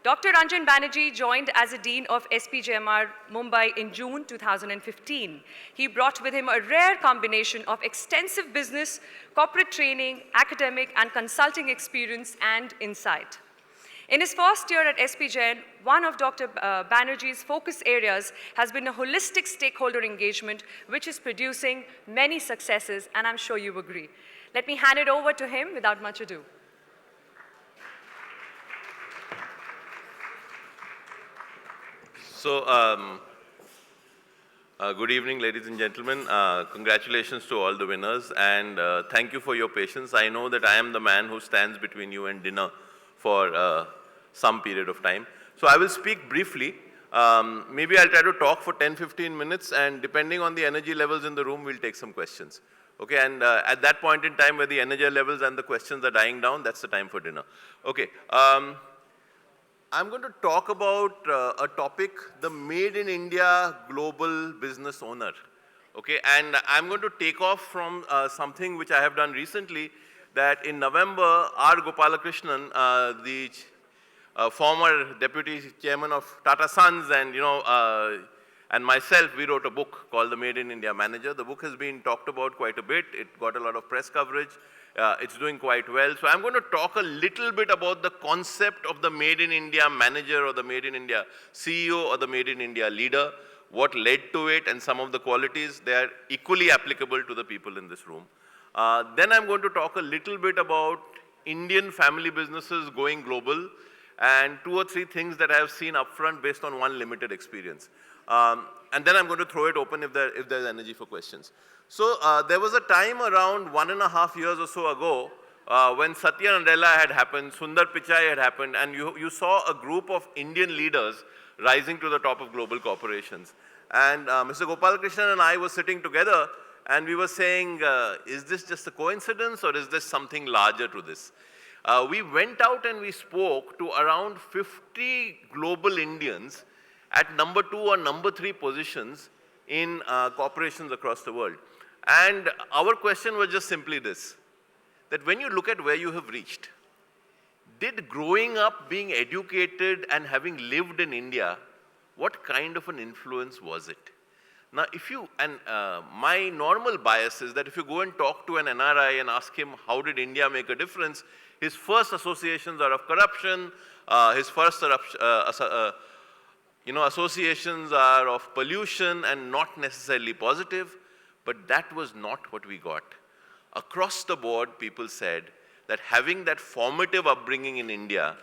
Dr. Ranjan Banerjee joined as a Dean of SPJMR Mumbai in June 2015. He brought with him a rare combination of extensive business, corporate training, academic and consulting experience and insight. In his first year at SPJN, one of Dr. Banerjee's focus areas has been a holistic stakeholder engagement, which is producing many successes, and I'm sure you agree. Let me hand it over to him without much ado. So, good evening, ladies and gentlemen. Congratulations to all the winners, and thank you for your patience. I know that I am the man who stands between you and dinner for some period of time. So I will speak briefly. Maybe I'll try to talk for 10-15 minutes, and depending on the energy levels in the room, we'll take some questions. Okay, and at that point in time where the energy levels and the questions are dying down, that's the time for dinner. Okay. I'm going to talk about a topic, the Made in India global business owner. Okay, and I'm going to take off from something which I have done recently, that in November, R. Gopalakrishnan, the former deputy chairman of Tata Sons, and and myself, we wrote a book called The Made in India Manager. The book has been talked about quite a bit. It got a lot of press coverage. It's doing quite well. So I'm going to talk a little bit about the concept of the Made in India manager, or the Made in India CEO, or the Made in India leader, what led to it, and some of the qualities. They are equally applicable to the people in this room. Then I'm going to talk a little bit about Indian family businesses going global, and 2 or 3 things that I have seen upfront based on one limited experience. And then I'm going to throw it open if there's energy for questions. So there was a time around 1.5 years or so ago when Satya Nadella had happened, Sundar Pichai had happened, and you saw a group of Indian leaders rising to the top of global corporations. And Mr. Gopalakrishnan and I were sitting together, and we were saying, is this just a coincidence, or is there something larger to this? We went out and we spoke to around 50 global Indians at number 2 or number 3 positions in corporations across the world. And our question was just simply this, that when you look at where you have reached, did growing up, being educated and having lived in India, what kind of an influence was it? Now, my normal bias is that if you go and talk to an NRI and ask him how did India make a difference, his first associations are of corruption, his first associations are of pollution and not necessarily positive, but that was not what we got. Across the board, people said that having that formative upbringing in India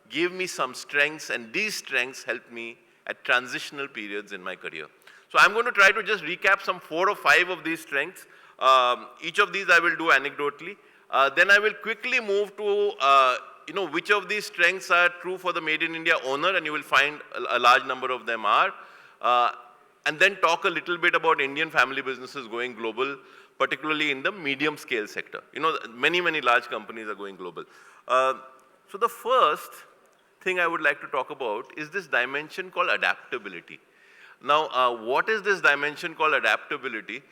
gave me some strengths, and these strengths helped me at transitional periods in my career. So I'm going to try to just recap some 4 or 5 of these strengths. Each of these I will do anecdotally. Then I will quickly move to which of these strengths are true for the Made in India owner, and you will find a large number of them are. And then talk a little bit about Indian family businesses going global, particularly in the medium scale sector. Many large companies are going global. So the first thing I would like to talk about is this dimension called adaptability. Now, what is this dimension called adaptability?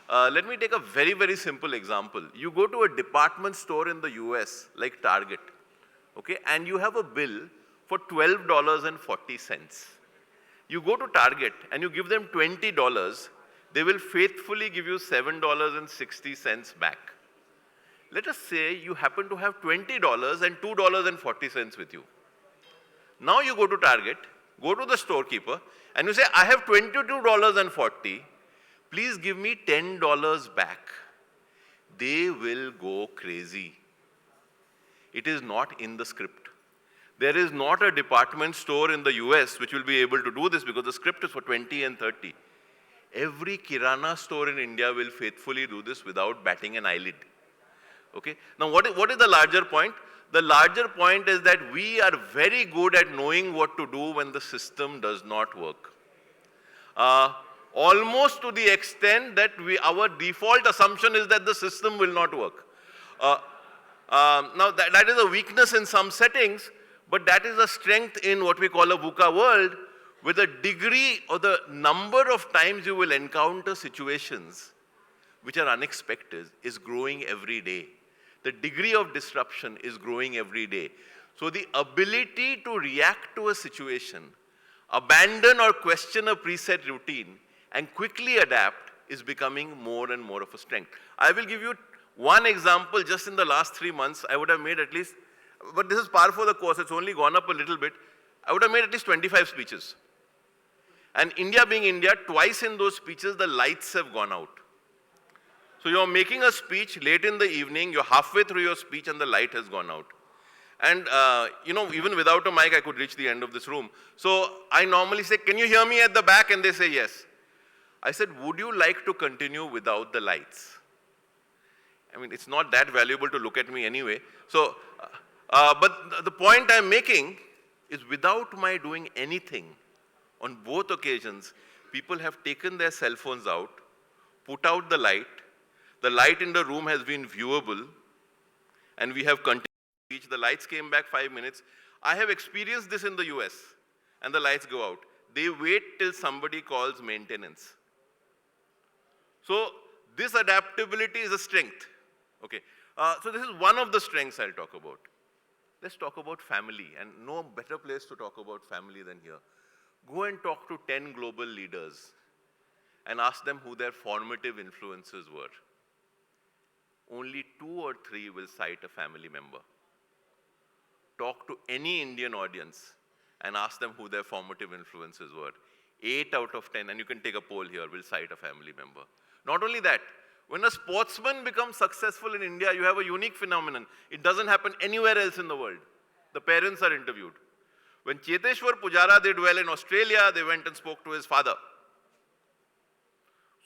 Let me take a very simple example. You go to a department store in the US, like Target, okay, and you have a bill for $12.40. You go to Target and you give them $20, they will faithfully give you $7.60 back. Let us say you happen to have $20 and $2.40 with you. Now you go to Target, go to the storekeeper, and you say, I have $22.40, please give me $10 back. They will go crazy. It is not in the script. There is not a department store in the US which will be able to do this, because the script is for 20 and 30. Every Kirana store in India will faithfully do this without batting an eyelid. Okay? Now, what is the larger point? The larger point is that we are very good at knowing what to do when the system does not work. Almost to the extent that our default assumption is that the system will not work. Now, that is a weakness in some settings, but that is a strength in what we call a VUCA world, with the degree or the number of times you will encounter situations which are unexpected is growing every day. The degree of disruption is growing every day. So the ability to react to a situation, abandon or question a preset routine, and quickly adapt is becoming more and more of a strength. I will give you one example. Just in the last 3 months, I would have made at least, but this is par for the course, it's only gone up a little bit. I would have made at least 25 speeches. And India being India, twice in those speeches, the lights have gone out. So you're making a speech late in the evening, you're halfway through your speech and the light has gone out. And, even without a mic, I could reach the end of this room. So I normally say, can you hear me at the back? And they say yes. I said, would you like to continue without the lights? I mean, it's not that valuable to look at me anyway. So, but the point I'm making is without my doing anything, on both occasions, people have taken their cell phones out, put out the light in the room has been viewable, and we have continued to speech. The lights came back 5 minutes. I have experienced this in the US, and the lights go out. They wait till somebody calls maintenance. So this adaptability is a strength. Okay. So this is one of the strengths I'll talk about. Let's talk about family, and no better place to talk about family than here. Go and talk to 10 global leaders and ask them who their formative influences were. Only 2 or 3 will cite a family member. Talk to any Indian audience and ask them who their formative influences were. 8 out of 10, and you can take a poll here, will cite a family member. Not only that, when a sportsman becomes successful in India, you have a unique phenomenon. It doesn't happen anywhere else in the world. The parents are interviewed. When Cheteshwar Pujara did well in Australia, they went and spoke to his father.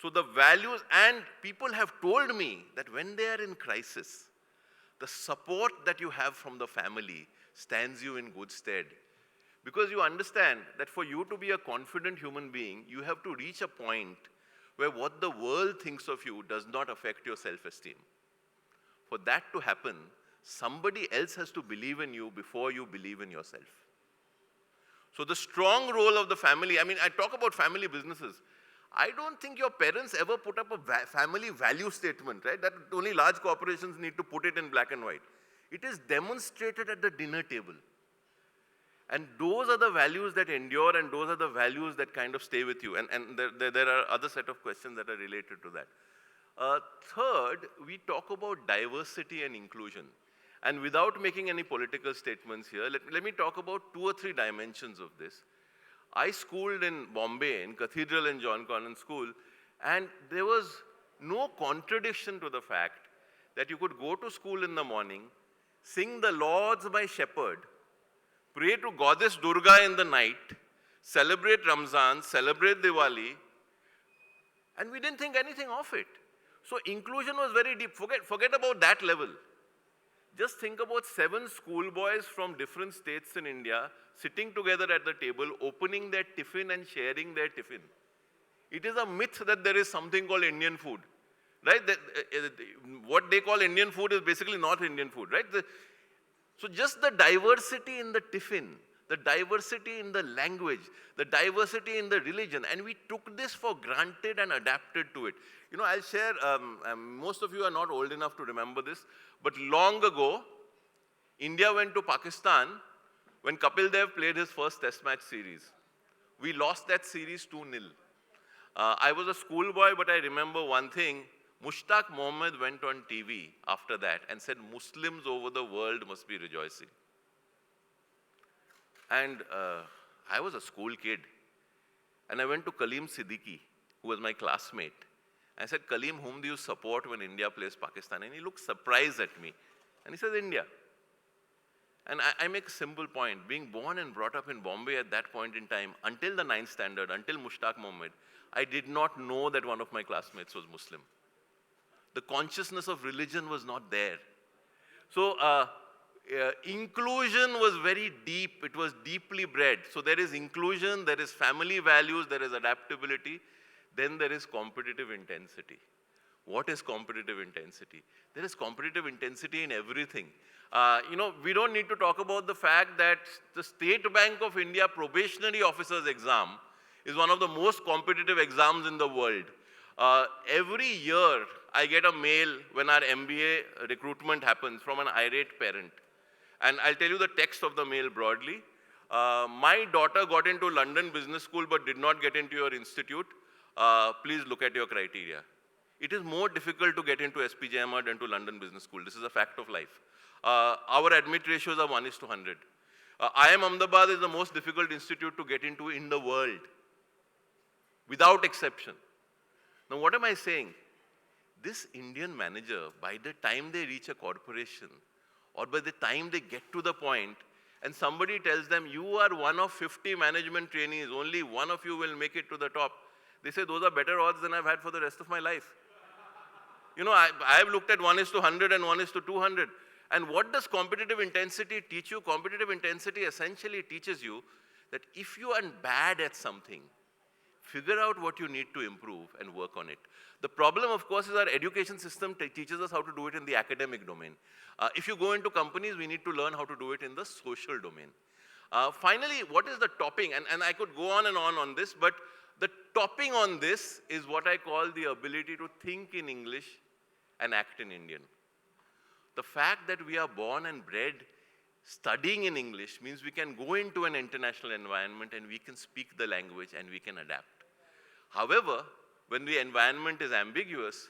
So the values, and people have told me that when they are in crisis, the support that you have from the family stands you in good stead. Because you understand that for you to be a confident human being, you have to reach a point where what the world thinks of you does not affect your self-esteem. For that to happen, somebody else has to believe in you before you believe in yourself. So the strong role of the family, I mean, I talk about family businesses. I don't think your parents ever put up a family value statement, right? That only large corporations need to put it in black and white. It is demonstrated at the dinner table. And those are the values that endure, and those are the values that kind of stay with you. And there are other set of questions that are related to that. Third, we talk about diversity and inclusion. And without making any political statements here, let me talk about 2 or 3 dimensions of this. I schooled in Bombay, in Cathedral and John Connon School, and there was no contradiction to the fact that you could go to school in the morning, sing the Lords by Shepherd, pray to Goddess Durga in the night, celebrate Ramzan, celebrate Diwali, and we didn't think anything of it. So inclusion was very deep. Forget about that level. Just think about 7 schoolboys from different states in India sitting together at the table, opening their tiffin and sharing their tiffin. It is a myth that there is something called Indian food, right? What they call Indian food is basically not Indian food, right? So just the diversity in the tiffin, the diversity in the language, the diversity in the religion, and we took this for granted and adapted to it. You know, I'll share, most of you are not old enough to remember this, but long ago, India went to Pakistan when Kapil Dev played his first test match series. We lost that series 2-0. I was a schoolboy, but I remember one thing. Mushtaq Mohammed went on TV after that and said, Muslims over the world must be rejoicing. And I was a school kid. And I went to Kaleem Siddiqui, who was my classmate. I said, Kaleem, whom do you support when India plays Pakistan? And he looked surprised at me. And he says, India. And I make a simple point. Being born and brought up in Bombay at that point in time, until the 9th standard, until Mushtaq Mohammed, I did not know that one of my classmates was Muslim. The consciousness of religion was not there. So inclusion was very deep. It was deeply bred. So there is inclusion, there is family values, there is adaptability. Then there is competitive intensity. What is competitive intensity? There is competitive intensity in everything. We don't need to talk about the fact that the State Bank of India probationary officers exam is one of the most competitive exams in the world. Every year, I get a mail when our MBA recruitment happens from an irate parent. and I'll tell you the text of the mail broadly. My daughter got into London Business School but did not get into your institute. Please look at your criteria. It is more difficult to get into SPJIMR than to London Business School. This is a fact of life. Our admit ratios are 1:100. IIM Ahmedabad is the most difficult institute to get into in the world, without exception. Now, what am I saying? This Indian manager, by the time they reach a corporation, or by the time they get to the point, and somebody tells them, you are one of 50 management trainees, only one of you will make it to the top, they say, those are better odds than I've had for the rest of my life. You know, I've looked at 1:100 and 1:200. And what does competitive intensity teach you? Competitive intensity essentially teaches you that if you are bad at something, figure out what you need to improve and work on it. The problem, of course, is our education system teaches us how to do it in the academic domain. If you go into companies, we need to learn how to do it in the social domain. Finally, what is the topping? And I could go on this, but the topping on this is what I call the ability to think in English and act in Indian. The fact that we are born and bred studying in English means we can go into an international environment and we can speak the language and we can adapt. However, when the environment is ambiguous,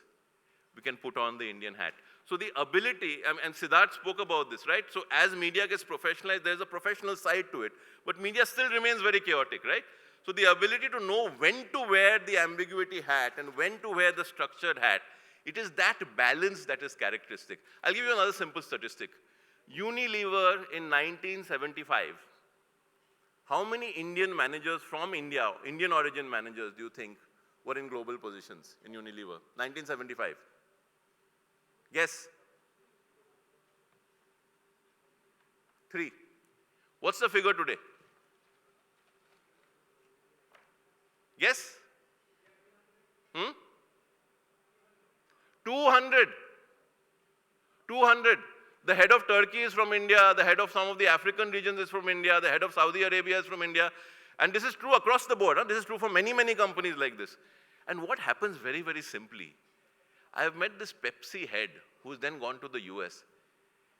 we can put on the Indian hat. So the ability, and Siddharth spoke about this, right? So as media gets professionalized, there's a professional side to it, but media still remains very chaotic, right? So the ability to know when to wear the ambiguity hat and when to wear the structured hat, it is that balance that is characteristic. I'll give you another simple statistic. Unilever in 1975, how many Indian managers from India, Indian origin managers, do you think were in global positions in Unilever? 1975. Guess. 3. What's the figure today? Guess? 200. 200. The head of Turkey is from India, the head of some of the African regions is from India, the head of Saudi Arabia is from India. And this is true across the board. Huh? This is true for many, many companies like this. And what happens very, very simply, I have met this Pepsi head who's then gone to the US.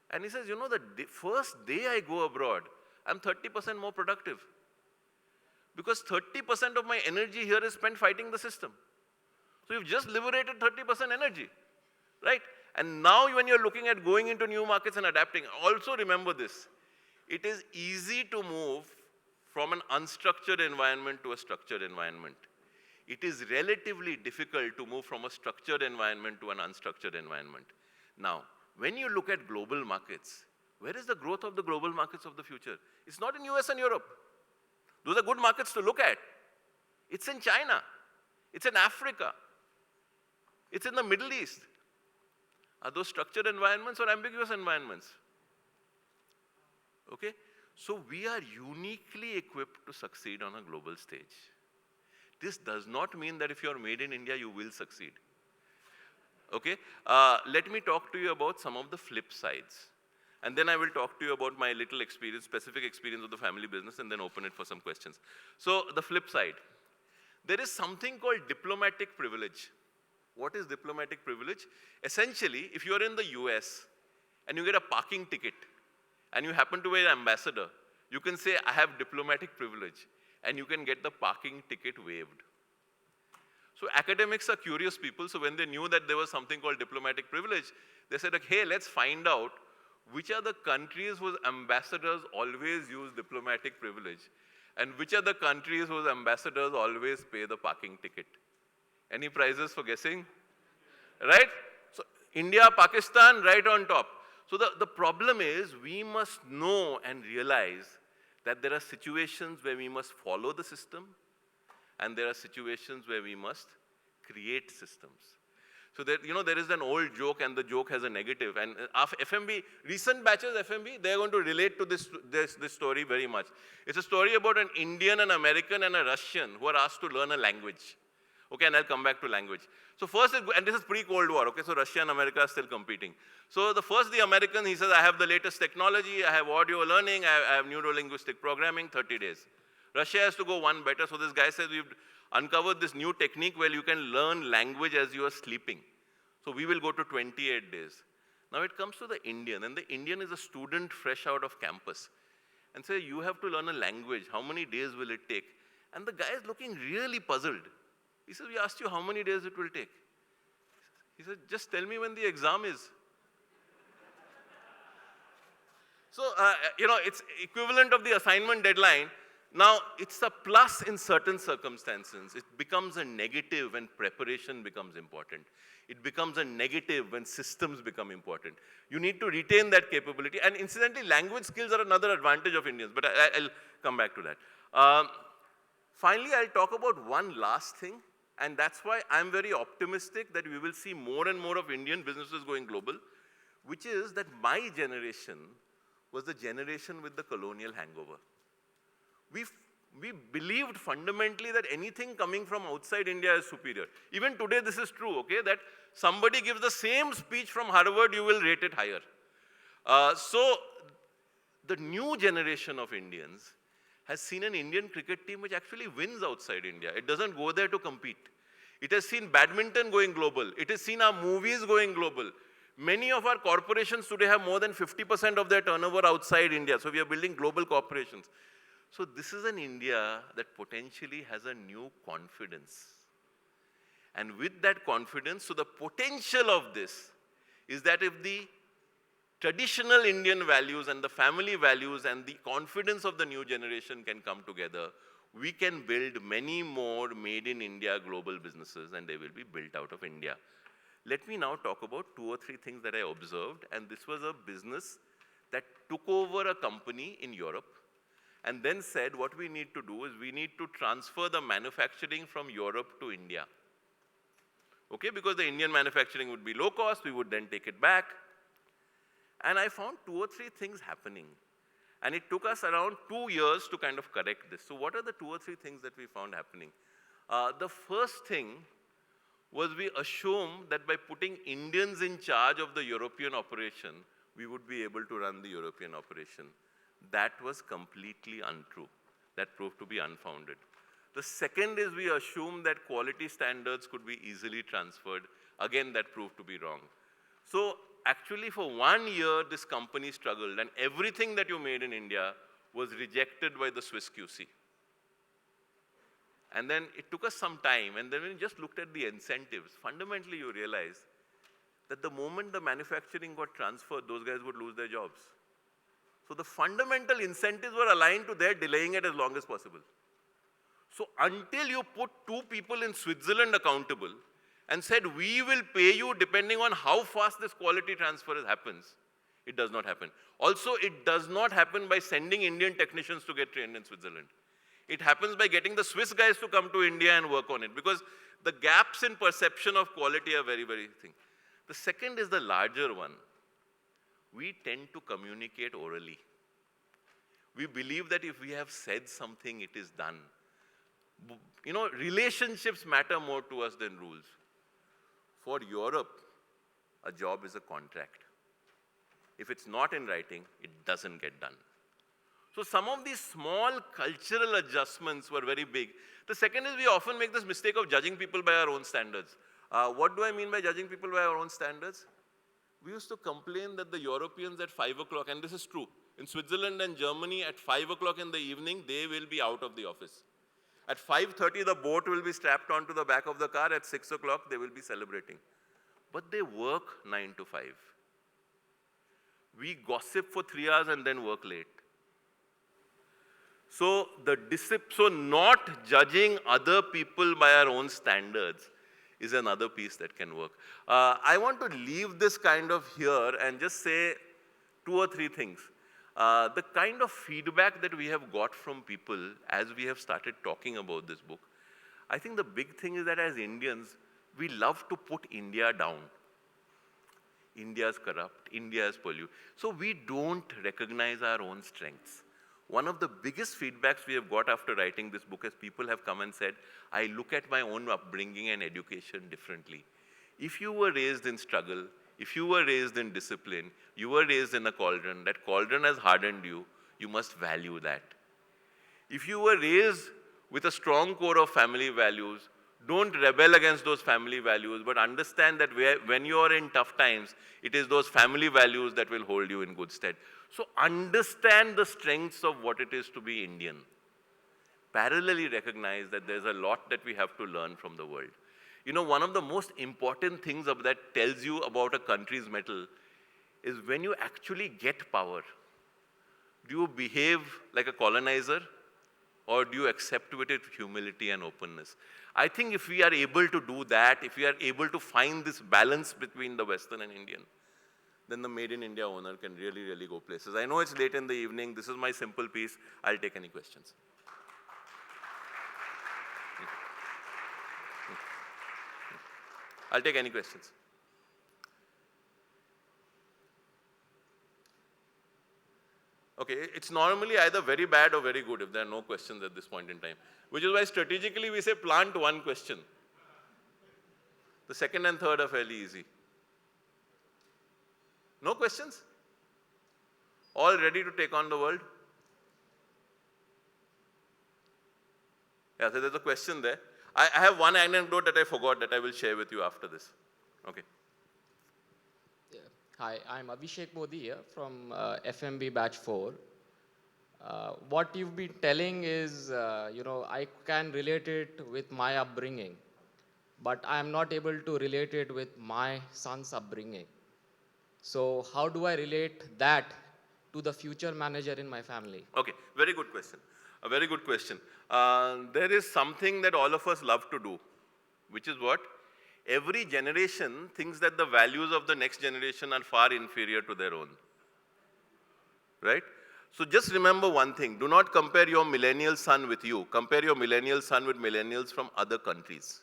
And he says, you know, the first day I go abroad, I'm 30% more productive. Because 30% of my energy here is spent fighting the system. So you've just liberated 30% energy, right? And now when you're looking at going into new markets and adapting, also remember this. It is easy to move from an unstructured environment to a structured environment. It is relatively difficult to move from a structured environment to an unstructured environment. Now, when you look at global markets, where is the growth of the global markets of the future? It's not in US and Europe. Those are good markets to look at. It's in China. It's in Africa. It's in the Middle East. Are those structured environments or ambiguous environments? Okay? So we are uniquely equipped to succeed on a global stage. This does not mean that if you are made in India, you will succeed. Okay? Let me talk to you about some of the flip sides. And then I will talk to you about my little experience, specific experience of the family business, and then open it for some questions. So the flip side. There is something called diplomatic privilege. What is diplomatic privilege? Essentially, if you are in the US and you get a parking ticket and you happen to be an ambassador, you can say, I have diplomatic privilege, and you can get the parking ticket waived. So academics are curious people, so when they knew that there was something called diplomatic privilege, they said, hey, let's find out which are the countries whose ambassadors always use diplomatic privilege, and which are the countries whose ambassadors always pay the parking ticket. Any prizes for guessing? Right? So India, Pakistan, right on top. So the problem is we must know and realize that there are situations where we must follow the system, and there are situations where we must create systems. So that, you know, there is an old joke, and the joke has a negative. And FMB, recent batches FMB, they're going to relate to this story very much. It's a story about an Indian, an American, and a Russian who are asked to learn a language. Okay, and I'll come back to language. So first, and this is pre-Cold War, okay, so Russia and America are still competing. So the American, he says, I have the latest technology, I have audio learning, I have neuro-linguistic programming, 30 days. Russia has to go one better, so this guy says, we've uncovered this new technique where you can learn language as you are sleeping. So we will go to 28 days. Now it comes to the Indian, and the Indian is a student fresh out of campus. And say, you have to learn a language, how many days will it take? And the guy is looking really puzzled. He says, we asked you how many days it will take. He said, just tell me when the exam is. So, it's equivalent of the assignment deadline. Now, it's a plus in certain circumstances. It becomes a negative when preparation becomes important. It becomes a negative when systems become important. You need to retain that capability. And incidentally, language skills are another advantage of Indians, but I'll come back to that. Finally, I'll talk about one last thing, and that's why I'm very optimistic that we will see more and more of Indian businesses going global, which is that my generation was the generation with the colonial hangover. We believed fundamentally that anything coming from outside India is superior. Even today, this is true, okay? That somebody gives the same speech from Harvard, you will rate it higher. So the new generation of Indians has seen an Indian cricket team which actually wins outside India. It doesn't go there to compete. It has seen badminton going global. It has seen our movies going global. Many of our corporations today have more than 50% of their turnover outside India. So we are building global corporations. So this is an India that potentially has a new confidence. And with that confidence, so the potential of this is that if the traditional Indian values and the family values and the confidence of the new generation can come together, we can build many more made in India global businesses, and they will be built out of India. Let me now talk about 2 or 3 things that I observed, and this was a business that took over a company in Europe and then said what we need to do is we need to transfer the manufacturing from Europe to India. Okay, because the Indian manufacturing would be low cost, we would then take it back. And I found 2 or 3 things happening. And it took us around 2 years to kind of correct this. So what are the 2 or 3 things that we found happening? The first thing was we assumed that by putting Indians in charge of the European operation, we would be able to run the European operation. That was completely untrue. That proved to be unfounded. The second is we assumed that quality standards could be easily transferred. Again, that proved to be wrong. So actually for 1 year, this company struggled, and everything that you made in India was rejected by the Swiss QC. And then it took us some time, and then when you just looked at the incentives, fundamentally you realize that the moment the manufacturing got transferred, those guys would lose their jobs. So the fundamental incentives were aligned to their delaying it as long as possible. So until you put 2 people in Switzerland accountable and said, we will pay you depending on how fast this quality transfer happens, it does not happen. Also, it does not happen by sending Indian technicians to get trained in Switzerland. It happens by getting the Swiss guys to come to India and work on it, because the gaps in perception of quality are very, very thin. The second is the larger one. We tend to communicate orally. We believe that if we have said something, it is done. You know, relationships matter more to us than rules. For Europe, a job is a contract. If it's not in writing, it doesn't get done. So some of these small cultural adjustments were very big. The second is we often make this mistake of judging people by our own standards. What do I mean by judging people by our own standards? We used to complain that the Europeans at 5 o'clock, and this is true, in Switzerland and Germany at 5 o'clock in the evening, they will be out of the office. At 5:30, the boat will be strapped onto the back of the car. At 6 o'clock, they will be celebrating. But they work 9 to 5. We gossip for 3 hours and then work late. So not judging other people by our own standards is another piece that can work. I want to leave this kind of here and just say 2 or 3 things. The kind of feedback that we have got from people as we have started talking about this book, I think the big thing is that as Indians, we love to put India down. India is corrupt, India is polluted. So we don't recognize our own strengths. One of the biggest feedbacks we have got after writing this book is people have come and said, I look at my own upbringing and education differently. If you were raised in struggle, if you were raised in discipline, you were raised in a cauldron, that cauldron has hardened you, you must value that. If you were raised with a strong core of family values, Don't rebel against those family values, but understand that when you are in tough times, it is those family values that will hold you in good stead. So understand the strengths of what it is to be Indian. Parallelly recognize that there's a lot that we have to learn from the world. You know, one of the most important things that tells you about a country's mettle is when you actually get power. Do you behave like a colonizer, or do you accept it with humility and openness? I think if we are able to do that, if we are able to find this balance between the Western and Indian, then the Made in India owner can really, really go places. I know it's late in the evening. This is my simple piece. I'll take any questions. I'll take any questions. Okay, it's normally either very bad or very good if there are no questions at this point in time, which is why strategically we say plant one question. The second and third are fairly easy. No questions? All ready to take on the world? Yeah, so there's a question there. I have one anecdote that I forgot that I will share with you after this. Okay. Yeah. Hi, I'm Abhishek Modi here from FMB Batch 4. What you've been telling is, I can relate it with my upbringing, but I'm not able to relate it with my son's upbringing. So how do I relate that to the future manager in my family? Okay, very good question. A very good question. There is something that all of us love to do, which is what? Every generation thinks that the values of the next generation are far inferior to their own. Right? So just remember one thing. Do not compare your millennial son with you. Compare your millennial son with millennials from other countries.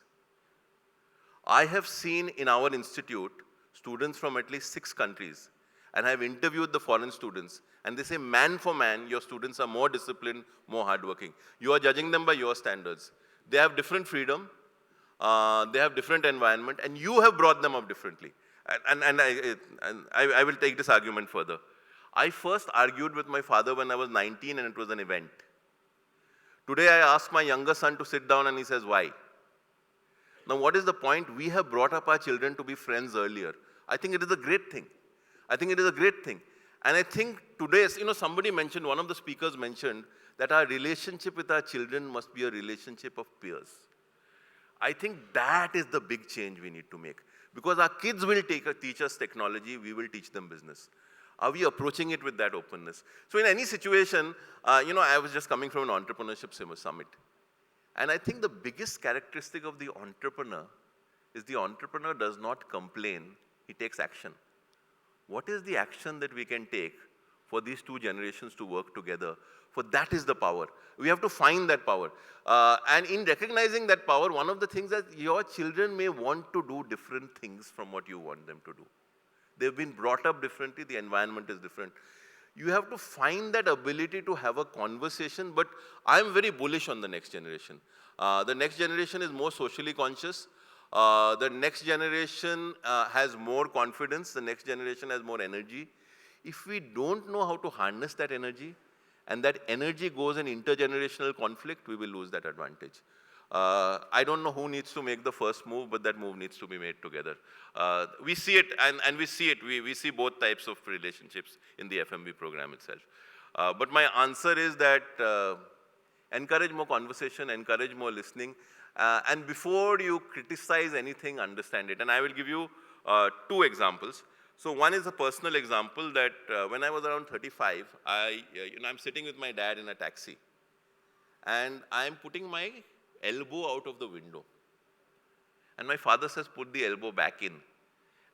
I have seen in our institute students from at least 6 countries, and I have interviewed the foreign students, and they say man for man, your students are more disciplined, more hardworking. You are judging them by your standards. They have different freedom, they have different environment, and you have brought them up differently. And I will take this argument further. I first argued with my father when I was 19 and it was an event. Today I ask my younger son to sit down and he says, why? Now what is the point? We have brought up our children to be friends earlier. I think it is a great thing. I think it is a great thing. And I think today's, somebody mentioned, one of the speakers mentioned that our relationship with our children must be a relationship of peers. I think that is the big change we need to make. Because our kids will teach us technology, we will teach them business. Are we approaching it with that openness? So in any situation, I was just coming from an entrepreneurship summit. And I think the biggest characteristic of the entrepreneur is the entrepreneur does not complain, he takes action. What is the action that we can take for these 2 generations to work together? For that is the power. We have to find that power. And in recognizing that power, one of the things that your children may want to do different things from what you want them to do. They've been brought up differently, the environment is different. You have to find that ability to have a conversation, but I'm very bullish on the next generation. The next generation is more socially conscious. The next generation has more confidence. The next generation has more energy. If we don't know how to harness that energy, and that energy goes in intergenerational conflict, we will lose that advantage. I don't know who needs to make the first move, but that move needs to be made together. We see it, and we see it. We see both types of relationships in the FMB program itself. But my answer is that encourage more conversation, encourage more listening, and before you criticize anything, understand it. And I will give you 2 examples. So one is a personal example that when I was around 35, I'm sitting with my dad in a taxi, and I'm putting my elbow out of the window. And my father says, put the elbow back in.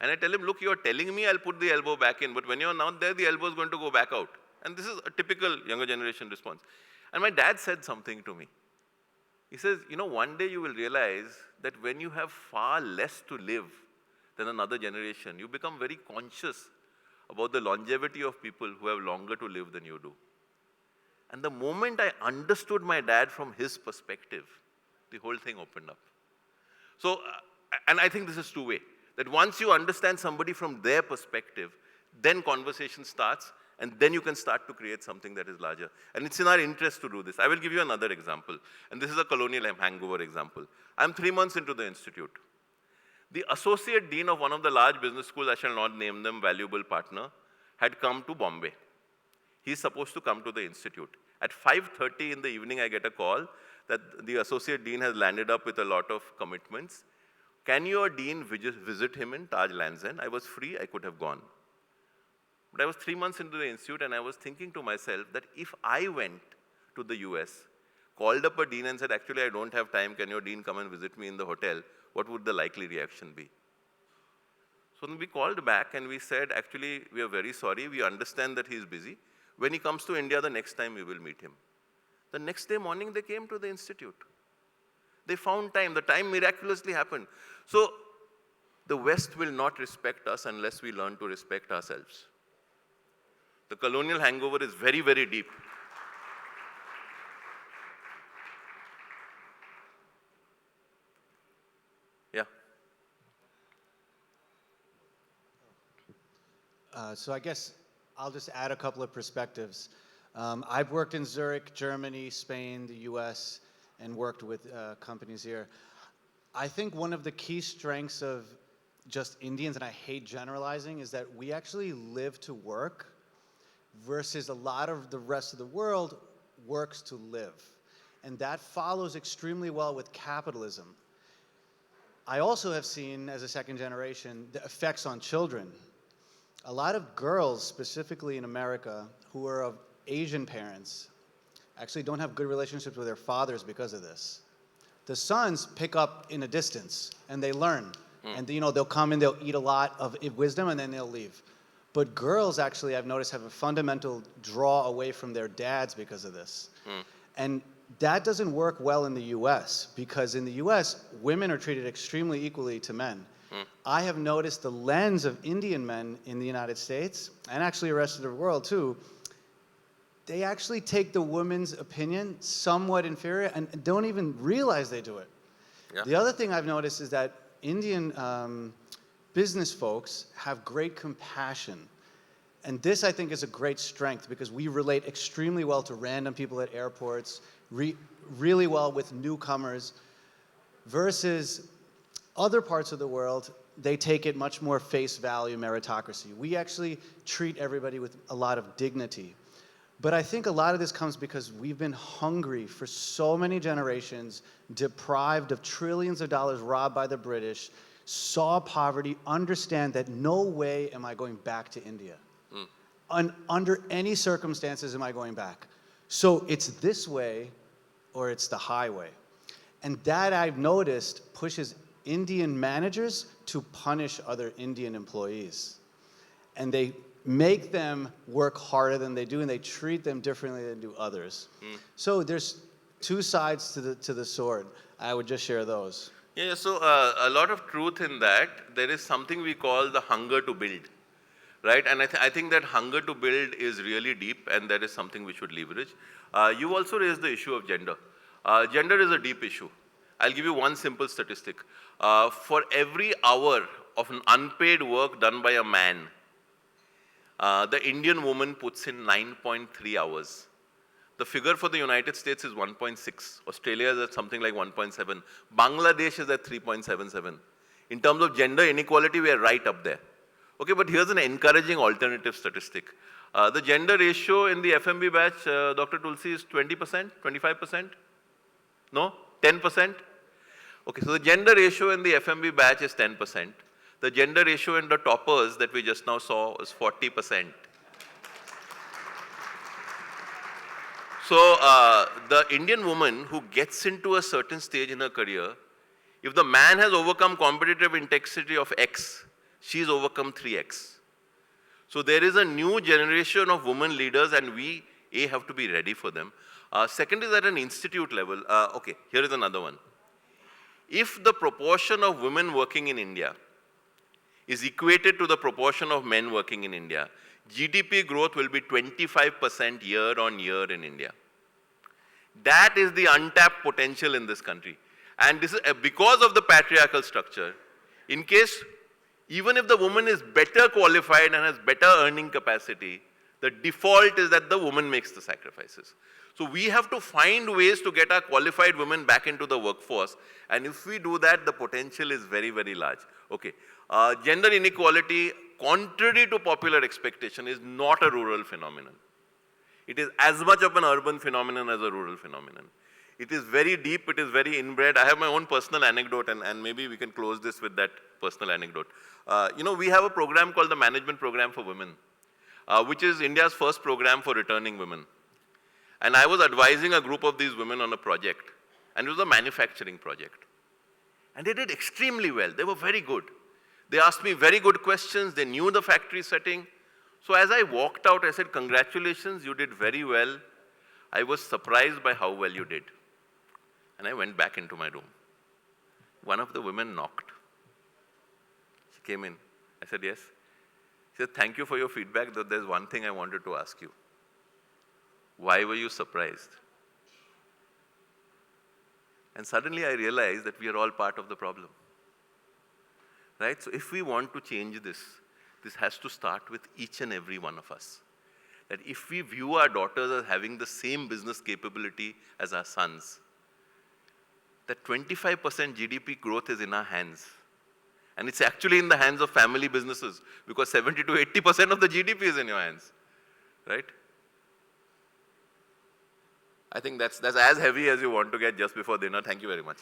And I tell him, look, you're telling me I'll put the elbow back in, but when you're not there, the elbow is going to go back out. And this is a typical younger generation response. And my dad said something to me. He says, one day you will realize that when you have far less to live than another generation, you become very conscious about the longevity of people who have longer to live than you do. And the moment I understood my dad from his perspective, the whole thing opened up. So, and I think this is 2-way, that once you understand somebody from their perspective, then conversation starts, And then you can start to create something that is larger. And it's in our interest to do this. I will give you another example. And this is a colonial hangover example. I'm 3 months into the institute. The associate dean of one of the large business schools, I shall not name them, valuable partner, had come to Bombay. He's supposed to come to the institute. At 5:30 in the evening, I get a call that the associate dean has landed up with a lot of commitments. Can your dean visit him in Taj Lands End? I was free, I could have gone. But I was 3 months into the institute and I was thinking to myself that if I went to the US, called up a dean and said, actually, I don't have time, can your dean come and visit me in the hotel? What would the likely reaction be? So then we called back and we said, actually, we are very sorry. We understand that he's busy. When he comes to India, the next time we will meet him. The next day morning, they came to the institute. They found time. The time miraculously happened. So the West will not respect us unless we learn to respect ourselves. The colonial hangover is very, very deep. Yeah. So I guess I'll just add a couple of perspectives. I've worked in Zurich, Germany, Spain, the US, and worked with companies here. I think one of the key strengths of just Indians, and I hate generalizing, is that we actually live to work versus a lot of the rest of the world works to live. And that follows extremely well with capitalism. I also have seen, as a second generation, the effects on children. A lot of girls, specifically in America, who are of Asian parents, actually don't have good relationships with their fathers because of this. The sons pick up in a distance, and they learn. And they'll come and they'll eat a lot of wisdom, and then they'll leave. But girls, actually, I've noticed, have a fundamental draw away from their dads because of this. And that doesn't work well in the US, because in the US, women are treated extremely equally to men. I have noticed the lens of Indian men in the United States, and actually the rest of the world too, they actually take the woman's opinion somewhat inferior and don't even realize they do it. Yeah. The other thing I've noticed is that Indian business folks have great compassion. And this, I think, is a great strength because we relate extremely well to random people at airports, really well with newcomers, versus other parts of the world, they take it much more face value meritocracy. We actually treat everybody with a lot of dignity. But I think a lot of this comes because we've been hungry for so many generations, deprived of trillions of dollars robbed by the British, saw poverty, understand that no way am I going back to India. Under any circumstances am I going back. So it's this way or it's the highway. And that, I've noticed, pushes Indian managers to punish other Indian employees. And they make them work harder than they do, and they treat them differently than do others. So there's two sides to the sword. I would just share those. Yeah, so a lot of truth in that. There is something we call the hunger to build, right? And I think that hunger to build is really deep, and that is something we should leverage. You also raised the issue of gender. Gender is a deep issue. I'll give you one simple statistic. For every hour of an unpaid work done by a man, the Indian woman puts in 9.3 hours. The figure for the United States is 1.6. Australia is at something like 1.7. Bangladesh is at 3.77. In terms of gender inequality, we are right up there. Okay, but here's an encouraging alternative statistic. The gender ratio in the FMB batch, Dr. Tulsi, is 20%, 25%? No? 10%? Okay, so the gender ratio in the FMB batch is 10%. The gender ratio in the toppers that we just now saw is 40%. So the Indian woman who gets into a certain stage in her career, if the man has overcome competitive intensity of X, she's overcome 3X. So there is a new generation of women leaders, and we, have to be ready for them. Second is at an institute level. Okay, here is another one. If the proportion of women working in India is equated to the proportion of men working in India, GDP growth will be 25% year on year in India. That is the untapped potential in this country. And this is because of the patriarchal structure. In case, even if the woman is better qualified and has better earning capacity, the default is that the woman makes the sacrifices. So we have to find ways to get our qualified women back into the workforce. And if we do that, the potential is very, very large. Okay. Gender inequality, contrary to popular expectation, is not a rural phenomenon. It is as much of an urban phenomenon as a rural phenomenon. It is very deep, it is very inbred. I have my own personal anecdote, and maybe we can close this with that personal anecdote. We have a program called the Management Program for Women, which is India's first program for returning women. And I was advising a group of these women on a project, and it was a manufacturing project. And they did extremely well. They were very good. They asked me very good questions. They knew the factory setting. So as I walked out, I said, congratulations, you did very well. I was surprised by how well you did. And I went back into my room. One of the women knocked. She came in. I said, yes. She said, thank you for your feedback, though there's one thing I wanted to ask you. Why were you surprised? And suddenly I realized that we are all part of the problem. Right? So if we want to change this, this has to start with each and every one of us. That if we view our daughters as having the same business capability as our sons, that 25% GDP growth is in our hands. And it's actually in the hands of family businesses, because 70 to 80% of the GDP is in your hands. Right? I think that's as heavy as you want to get just before dinner. Thank you very much.